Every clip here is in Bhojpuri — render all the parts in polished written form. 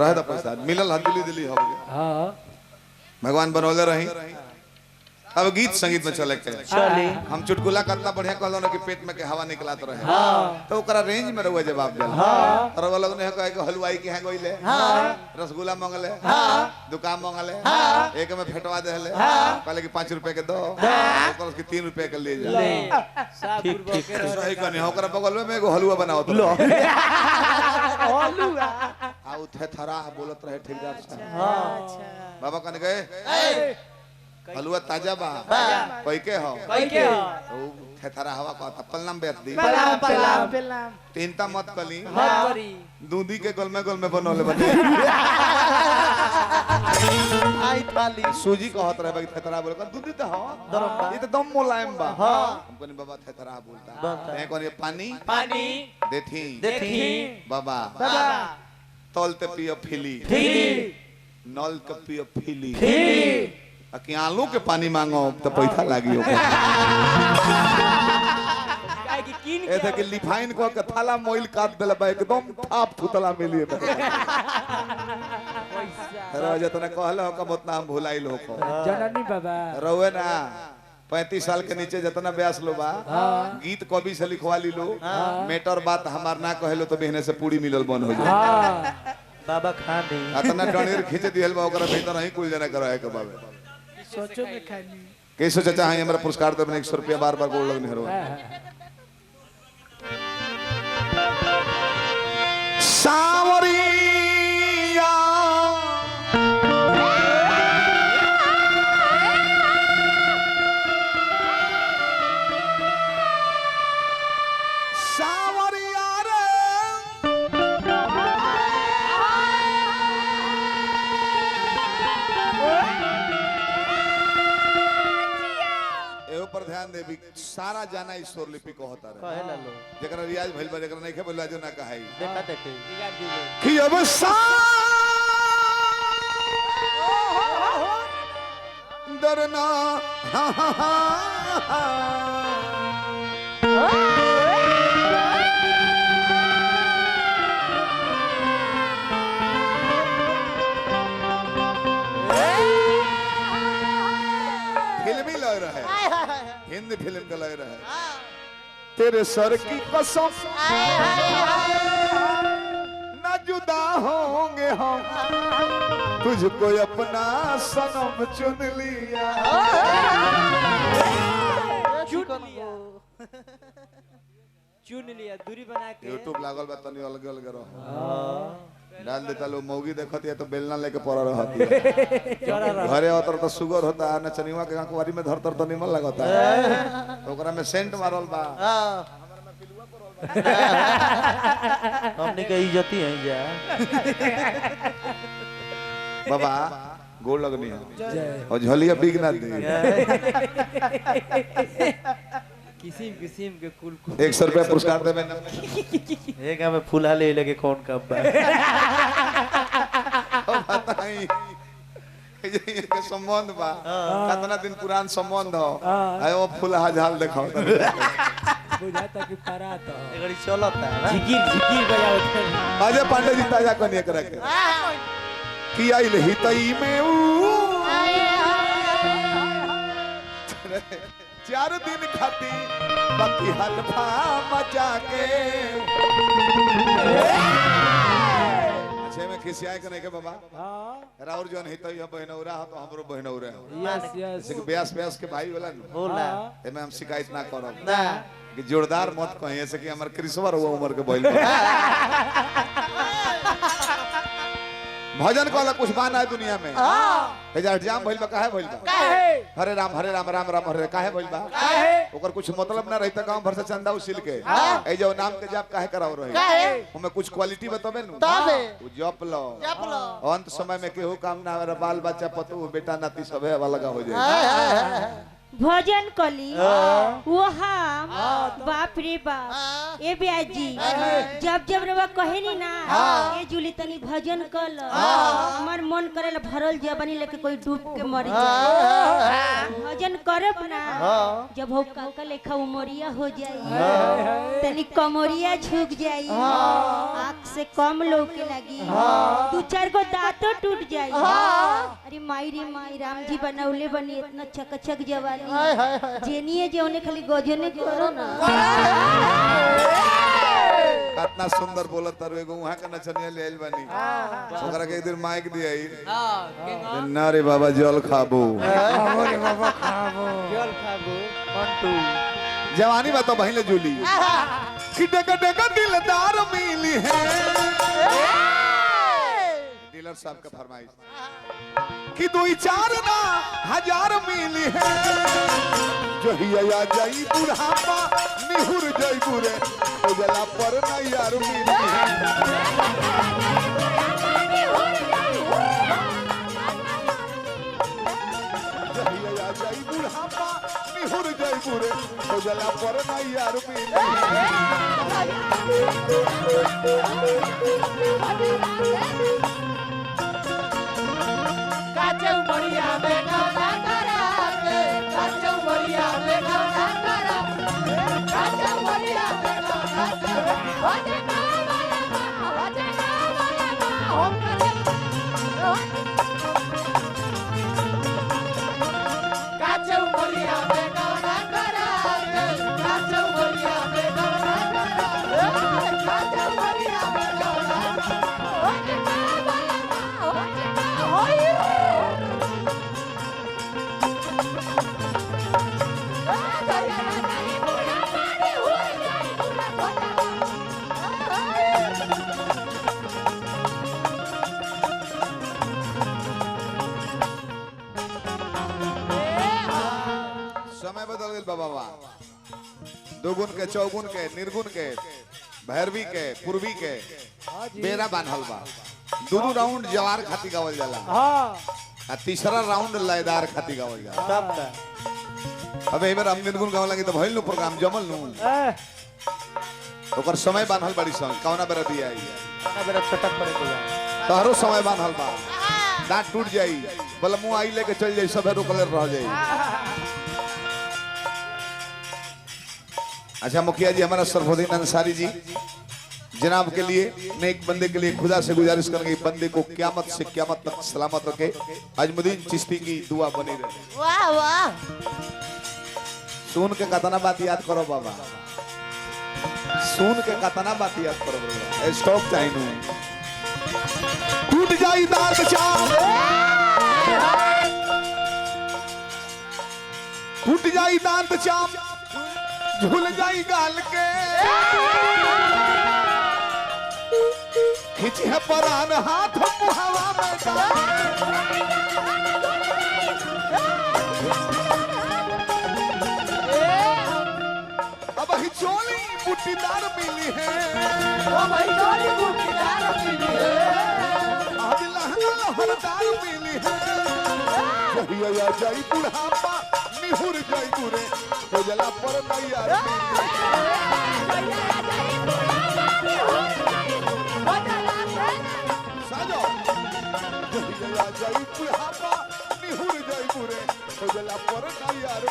रहे दा पैसा मिलल हथेली दिली हो गया। हां भगवान बनौले रही। अब गीत संगीत में चले के चली हम चुटकुला कितना बढ़िया कहलो ना कि पेट में के हवा निकलात रहे हां तो ओकरा रेंज में रहुआ जवाब देल। हां और वो लोग ने कहे कि हलवाई के यहाँ गइले हां रसगुल्ला मांगले दुकान मांगले एक में फेटवा देले कहले कि 5 रुपए के दो और उसके 3 रुपए के ले जा। ठीक ठीक सही कहनी ओकरा बगल में एगो हलवा बनाओ तो हलवा आ उठे थरा बोलत रहे ठेकेदार साहब। हां बाबा कहने गए हलवा ताजा बा कोई के हो ओ थेथरा हवा का पल्लम बेच दी पलाम तीनता मत कली मत करी दूधी के गोल में बनौले बने आई थाली सूजी कहत रहे बाकी थेथरा बोले का दूधी तो हो ये तो दम मुलायम बा हमको नहीं बाबा थेथरा बोलता मैं कोनी पानी देथी बाबा तौलते पियो फिली नल के पियो फिली कि आलू के पानी मांगो तो पैसा लागी ऐसे कि लिफाइन को के थाला मोइल काट देला बा एकदम थाप थुतला मिलिए रोज तने कहलो कब उतना हम भुलाइल हो को जननी बाबा रोवे ना 35 साल के नीचे जितना ब्यास लो बा गीत कवि से लिखवा ली लो मेटर बात हमार ना कहलो तो बहने से पूरी मिलल बन हो जाए बाबा खा दे अतना डणीर खींच दियल बा ओकरा भीतर नहीं कुल जना कराए के बाबे सोचो में खानी कैसे चाचा है हमारा पुरस्कार देने 100 रुपया बार गोड़ लगने हरो सावरिया सावरिया रे पर ध्यान दे भी सारा जाना ईश्वर लिपि को होता रहे कहेला लो जकरा रियाज भइल बा जकरा नहीं के बोलला जो ना कहाई देखा देखे कि अब डरना फिल्मी लग रहा है हिंदी फिल्म का लग रहा है तेरे सर की कसम न जुदा होंगे हम तुझको अपना सनम चुन लिया चुन लिया दूरी बना के यूट्यूब लागल बा तनी अलग अलग रहो डाल देता लो मौगी देखती है तो बेलना लेके पड़ा रहती है घरे अतर तो शुगर होता है नचनिवा के अखबारी में धरतर तो निमन लगता है तो ओकरा में सेंट मारल बा हमने के इज्जती है जा बाबा गोड़ लगनी है और झलिया बिग ना दे किसिम के कुल 100 रुपया पुरस्कार देबे ना एक हमें फूला ले लगे कौन कब बा बताई ये के संबंध बा कितना दिन पुरान संबंध हो आयो फूला झाल देखाओ बुझाता कि परात एगरी चलता है झिकिर बजावत है अजय पांडे जी ताजा कनिए करे के की आइल हितई में चार दिन खाती बाकी हलफा मचा के अच्छे में खिसियाए के नहीं के बाबा हां राउर जोन हितई है बहनौरा हो तो हमरो बहनौरा हो यस जैसे कि ब्यास के भाई वाला न होला एमे हम शिकायत ना करब ना कि जोरदार मत कहिए ऐसे कि हमर कृष्णवर हुआ उम्र के बैल भजन कहला कुछ बाना है दुनिया में हजार जाम भइल बा काहे भइल बा हरे राम राम राम हरे काहे भइल बा ओकर कुछ मतलब ना रहता गांव भर से चंदा उसिल के ए जो नाम के जाप काहे कराव रहे हमें कुछ क्वालिटी बताबे नु तबे उ जप लो अंत समय में केहू काम ना आवे बाल बच्चा पतू बेटा नाती सबे वाला लगा हो जाए भजन कली वो हम बाप रे बाप ए ब्याजी जब जब रवा कहे नी ना ए जूली तनी भजन कल हमार मन करेला भरल जवानी लेके कोई डूब के मर जाए भजन करब ना जब हो काका लेखा उमरिया हो जाई तनी कमरिया झुक जाई आँख से कम लौके लगी दू चार गो दांतों टूट जाई अरे माई रे माई राम जी बनौले बनी इतना चकचक जवानी जेनिए जे उन्हें खाली गजने करो ना कितना सुंदर बोलत तारो एगो वहां का नचनिया ले आइल बानी ओकरा के एक दिन माइक दियाई ना रे बाबा जल खाबो रे बाबा खाबो जल खाबो मंटू जवानी बात तो बहिले जूली कि डगा डगा दिलदार मिली है डीलर साहब का फरमाइश कि 2-4 ना 1000 मिली है जो हिया जाई बुढ़ापा निहुर जाई बुरे उजला पर ना यार मिली जो हिया जाई बुढ़ापा निहुर जाई बुरे उजला पर ना यार मिली काचौ बढ़िया बेगा ना करा के काचौ बढ़िया बेगा ना करा काचौ बढ़िया बेगा ना करा होजे ना हम काचौ बढ़िया बेगा ना करा के काचौ बढ़िया बेगा ना करा काचौ बढ़िया बेगा ना होजे ना समय बदल गए बाबा दोगुन के चौगुन के निर्गुण के भैरवी के पूर्वी के बेरा बांधल बा दोनों राउंड जवार खाती गावल जाला आ तीसरा राउंड लयदार खाती गावल जाला अब एबर हम निर्गुण गावल लगे तो भइल नु प्रोग्राम जमल नु ओकर समय बांधल बड़ी सन कौना बेरा दिया आई ना बेरा छटक पड़े को तोहरो समय बांधल बा दांत टूट जाई बोले मुंह आई लेके चल जाई सब रोकले रह जाई। अच्छा मुखिया जी हमारा सरफुद्दीन अंसारी जी जनाब के लिए मैं एक बंदे के लिए खुदा से गुजारिश करेंगे बंदे को क्यामत से क्यामत तक सलामत रखे अजमुद्दीन चिश्ती की दुआ बनी रहे। वाह वाह सुन के कतना बात याद करो बाबा सुन के कतना बात याद करो बाबा स्टॉप चाहिए टूट जाई दांत चाम टूट जाई दांत चाम झूल जाई गाल के खिंची है परान हाथ हवा में अब ही चोली बुटीदार मिली है अब लहंगा लहरदार मिली है जहिया जाई बुढ़ापा निहुर जाई बुरे तो जला पर तैयार साजो जहिया जाई बुढ़ापा निहुर जाई बुरे तो जला पर तैयार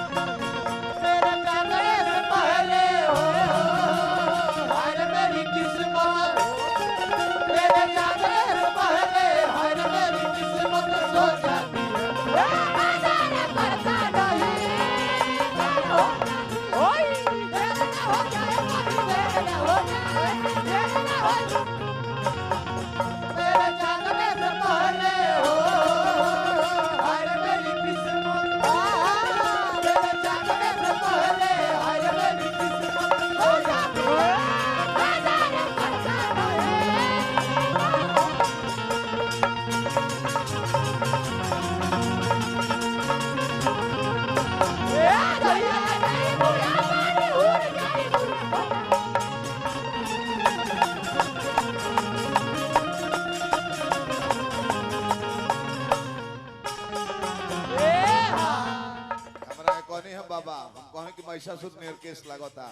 मेरे जाने से पहले हो हर मेरी किस्मत मेरे जाने से पहले हर मेरी किस्मत सो जाती मेरे जाने से पहले हो हर मेरी किस्मत मेरे जाने से पहले हर मेरी किस्मत सो जाती नियर केस लागता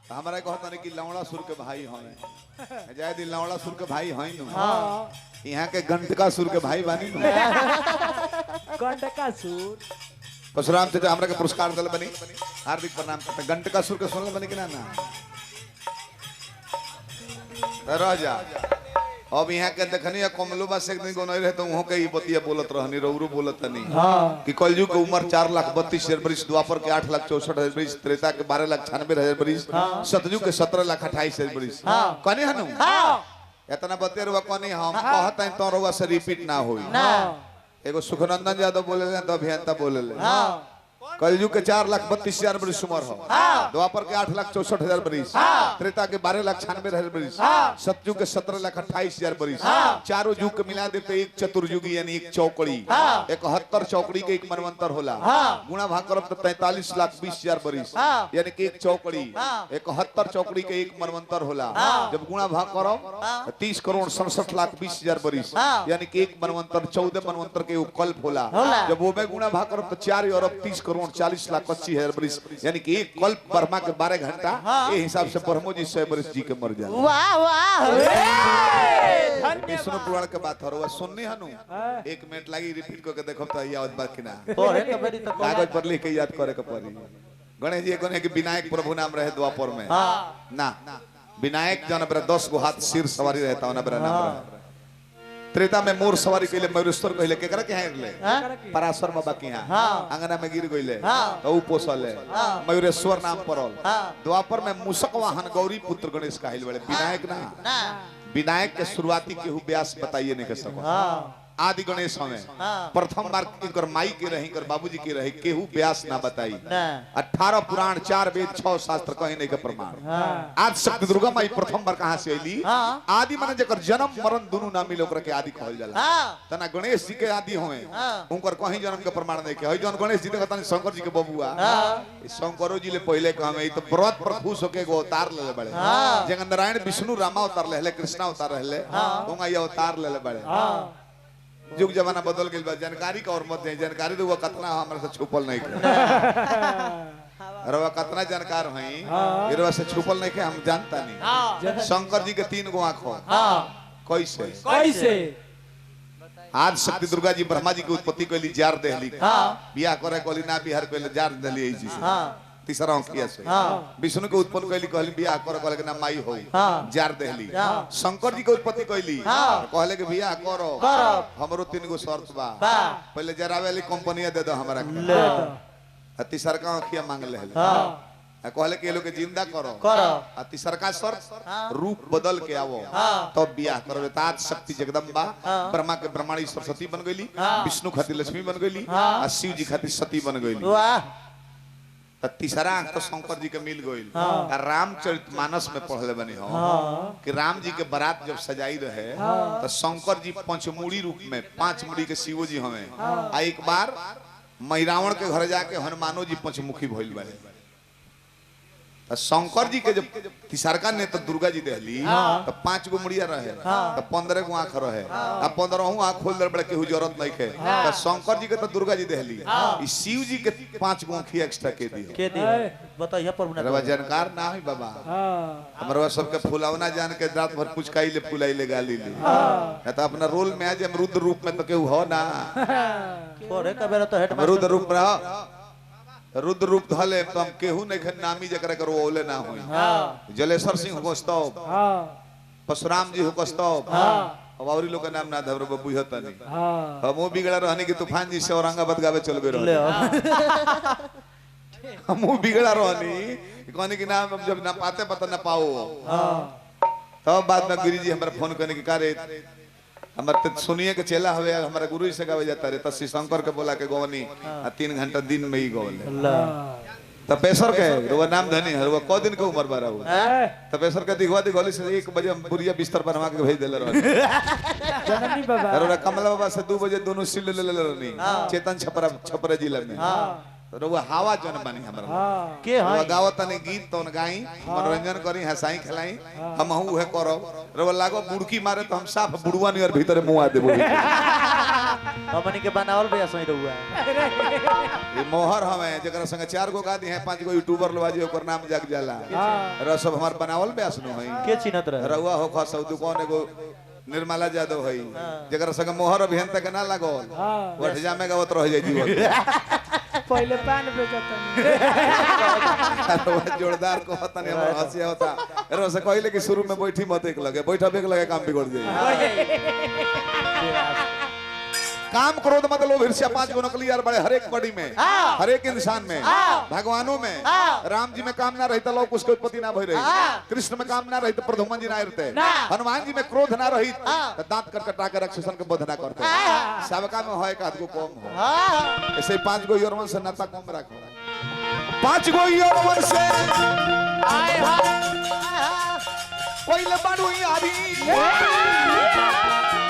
हमारा कहता नहीं कि लौड़ा सुर के भाई हमें जाए दिन लौड़ा सुर के भाई हैं नु यहाँ के घंटका सुर के भाई बानी नु गंडका सूर परशुराम चाचा हमरा के पुरस्कार दल बनी हार्दिक प्रणाम करते घंटका सुर के सुनल बनी कि ना राजा अब यहाँ के देखनी कमलुबा से एक दिन गोनई रहे तो वहाँ के ही बतिया बोलत रहनी रौरू बोलत नहीं कि कलयुग के उम्र 4,32,000 वर्ष द्वापर के 8,64,000 वर्ष त्रेता के 12,96,000 वर्ष सतयुग के 17,28,000 वर्ष कने हनु इतना बतिया रुआ कने हम कहत हैं तो रुआ से रिपीट ना होई एगो सुखनंदन यादव बोलेले तो अभियंता बोलेले कलयुग के 4,32,000 वर्ष उम्र हो द्वापर के 8,64,000 वर्ष त्रेता के 12,96,000 वर्ष सतयुग के 17,28,000 वर्ष चारों युग के मिला देते एक चतुर्युगी यानी एक चौकड़ी 71 चौकड़ी के एक मनवंतर होला गुणा भाग करब तो 43,20,000 वर्ष यानी कि एक चौकड़ी 71 चौकड़ी के एक मनवंतर होला जब गुणा भाग करब 30,67,20,000 वर्ष यानी कि एक मनवंतर 14 मनवंतर के एक कल्प होला जब वो में गुणा भाग करब तो 4 अरब 30,40,25,000 वर्ष यानी कि एक कल्प ब्रह्मा के 12 घंटा ये हिसाब से ब्रह्मो जी 100 वर्ष जी के मर जाए। वाह वाह विष्णु पुराण के बात हो सुननी हनु 1 मिनट लगी रिपीट करके देखो तो याद बात कि ना कागज पर लिख के याद करे के पड़ी। गणेश जी कहने कि विनायक प्रभु नाम रहे द्वापर में ना विनायक जन बरा 10 गो हाथ सिर सवारी रहता ना बरा नाम रहे त्रेता में मोर सवारी कइले मयूरेश्वर कइले केकरा के हारले पराशर बाबा के यहां अंगना में गिर गइले तो उ पोसले मयूरेश्वर नाम परल द्वापर में मूषक वाहन गौरी पुत्र गणेश कहल बड़े विनायक ना विनायक के शुरुआती केहू व्यास बताइए नहीं के सको आदि गणेश हमें प्रथम बार इनकर माई के रही कर बाबूजी के रही केहू व्यास ना बताई 18 पुराण 4 वेद 6 शास्त्र कहीं नहीं के प्रमाण आज शक्ति दुर्गा माई प्रथम बार कहां से आईली आदि माने जेकर जन्म मरण दोनों ना मिले ओकरा के आदि कहल जाला तना गणेश जी के आदि होए उनकर कहीं जन्म के प्रमाण नहीं के हई जन गणेश जी देखता शंकर जी के बबुआ शंकरो जी ले पहले कहमे ई तो व्रत पर खुश होके एगो अवतार लेले बड़े जगन नारायण विष्णु रामा अवतार लेले कृष्णा अवतार लेले उंगा ये अवतार लेले बड़े युग जमाना बदल गई जानकारी का और मत है जानकारी तो वो कतना हमरा से छुपल नहीं रवा कतना जानकार हई इरवा से छुपल नहीं के हम जानता नहीं शंकर जी के 3 गो आंख हो कैसे कैसे आज शक्ति दुर्गा जी ब्रह्मा जी की उत्पत्ति कइली जार देहली बियाह करे कोली ना बिहार कइले जार देली जी से तीसरा अंकिया से विष्णु के उत्पन्न कइली कहली बियाह करे कहले के ना माई होई जार देहली शंकर जी के उत्पत्ति कइली कहले के बियाह करो हमरो 3 गो शर्त बा पहले जरावे वाली कंपनिया दे दो हमरा के तीसरा का अंकिया मांग ले कहले के लोग के जिंदा करो तीसरा का शर्त रूप बदल के आवो तब बियाह करबे तात शक्ति जगदम्बा ब्रह्मा के ब्रह्माणी सरस्वती बन गईली विष्णु खातिर लक्ष्मी बन गईली आ शिव जी खातिर सती बन गईली तीसरा अंक तो शंकर जी के मिल गईल रामचरितमानस में पढ़ले बनी हो कि राम जी के बारात जब सजाई रहे तो शंकर जी पंचमुड़ी रूप में 5 मुड़ी के शिव जी हमें आ एक बार मैरावण के घर जाके हनुमानो जी पंचमुखी भइल बने शंकर जी के जब तिसरका ने तो दुर्गा जी देहली तो 5 गो मुड़िया रहे तो 15 गो आंख रहे अब 15 आंख खोल दे बड़े केहू जरूरत नहीं है तो शंकर जी के तो दुर्गा जी देहली ई शिव जी के 5 गो आंखी एक्स्ट्रा के दियो बताइए पर रवा जानकार ना है बाबा हमरवा सबके फुलावना जान के रात भर पुचकाई ले फुलाई ले गाली ले तो अपना रोल में आज हम रुद्र रूप में तो केहू हो ना थोड़े कबेरा तो हेड रुद्र रूप में रुद्र रूप धले तो हम केहू नहीं नामी जकरा करो ओले ना होई जलेश्वर सिंह गोस्तव परशुराम जी गोस्तव अब औरी लोग का नाम ना धर बबू होता नहीं हम वो बिगड़ा रहने की तूफान जी से औरंगाबाद गावे चल गए रहे हम वो बिगड़ा रहनी कहने की नाम जब ना पाते पता ना पाओ तब बाद में गुरु जी हमारा फोन करने की कार्य हमारे सुनिए के चेला हवे हमारा गुरु से गावे जाता रे तसी शंकर के बोला के गवनी 3 घंटा दिन में ही गवले तपेश्वर के रुआ नाम धनी रुआ को दिन के उम्र बारा हुआ तपेश्वर के दिखवा दी गोली से 1 बजे हम बुरिया बिस्तर बनवा के भेज देले रहनी जननी बाबा अरे कमला बाबा से 2 बजे दोनों सिल ले रहनी चेतन छपरा जिला में रउआ हवा जन बनी हमरा के रउआ है गावत तनी गीत तोन गाई मनोरंजन करी हंसाई खिलाई हम उहे करब रउआ लागो बुड़की मारे तो हम साफ बुड़वा नियर भीतर मुआ देबो हमनी के बनावल भैया सही रहुआ ये मोहर हमें जकरा संगे 4 गो गादी है 5 गो यूट्यूबर लोबाजी ओकर नाम जग जाला र सब हमार बनावल बेस नु है के चिन्हत रहे रउआ हो खसौ दुकान एगो निर्मला यादव है जकरा संगे मोहर अभियंत के ना लागल वठ जामे गावत रह जाई जीवन पहले पान बेचत जोरदार को होता नहीं हमर हंसी होता रो से कहले कि शुरू में बैठी मत एक लगे बैठा बेक लगे काम बिगड़ जाई काम क्रोध मत लोभ ईर्ष्या 5 गो नकली यार बड़े हर एक बड़ी में हर एक इंसान में भगवानों में राम जी में काम ना रही तो लोग उसके उत्पत्ति ना भई रही कृष्ण में काम ना रही तो प्रद्युम्न जी ना रहते हनुमान जी में क्रोध ना रही तो दांत कटकटा के राक्षसन के वध ना करते सबका में होए का को कम हो ऐसे 5 गो यौवन से नाता कम रखो 5 गो यौवन से आए हाय पहले बाड़ू यारी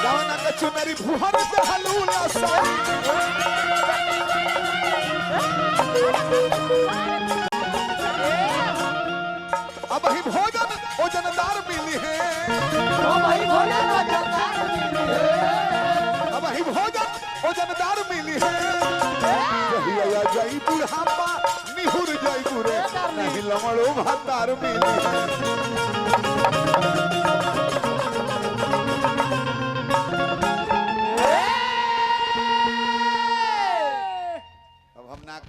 गावना का चुनरी फुहर दे हलूला सा अब ही भोजन ओजनदार मिली है अब ही भोजन ओजनदार मिली है जहिया जाई बुढ़ापा निहुर जाई बुरे नहीं लमड़ो भातार मिली है